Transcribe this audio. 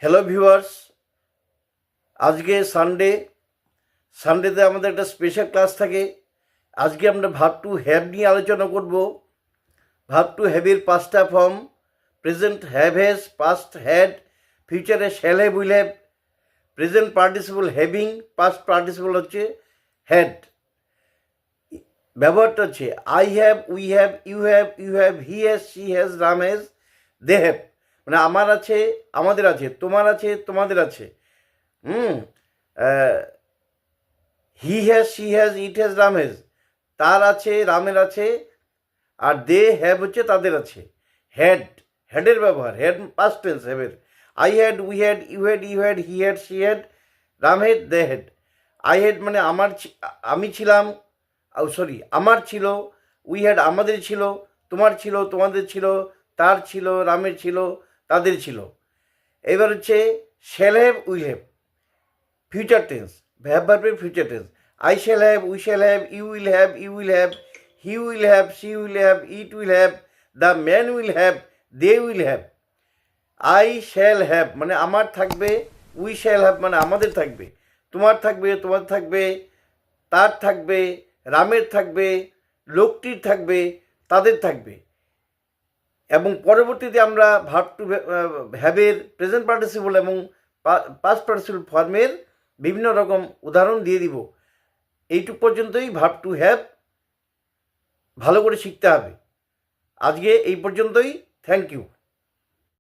Hello viewers, আজকে সানডেতে আমাদের একটা স্পেশাল ক্লাস থাকে। আজকে আমরা ভার্ব টু হ্যাভ নিয়ে আলোচনা করব। ভার্ব টু হ্যাভের পাঁচটা form: present have has, past had, ফিউচারে shall have will have, present participle having, past participle হচ্ছে হ্যাড। ব্যবহারটা হচ্ছে I have, we have, you have, he has, she has, Ram has, they have. মানে আমার আছে, আমাদের আছে, তোমার আছে, তোমাদের আছে। He has, she has, it has, Ram has, তার আছে, রামের আছে। আর দে হ্যাভ হচ্ছে তাদের আছে। হ্যাডের ব্যবহার, হ্যাড পাস্ট টেন্স হ্যাভের। I had, we had, you had, he had, she had, Ram had, they had. I had মানে আমি ছিলাম, আমার ছিল। উই হ্যাড আমাদের ছিল, তোমার ছিল, তোমাদের ছিল, তার ছিল, রামের ছিল, তাদের ছিল। এবার হচ্ছে shall have, will have, future tense, ভার্বের future tense. I shall have, we shall have, you will have, he will have, she will have, it will have, the man will have, they will have. I shall have মানে আমার থাকবে, we shall have মানে আমাদের থাকবে, তোমার থাকবে, তোমার থাকবে, তার থাকবে, রামের থাকবে, লোকটির থাকবে, তাদের থাকবে। এবং পরবর্তীতে আমরা ভার্ব টু হ্যাভের প্রেজেন্ট পার্টিসিপল এবং পাস্ট পার্টিসিপল ফর্মের বিভিন্ন রকম উদাহরণ দিয়ে দিব। এইটুক পর্যন্তই ভার্ব টু হ্যাভ ভালো করে শিখতে হবে। আজকে এই পর্যন্তই। Thank you.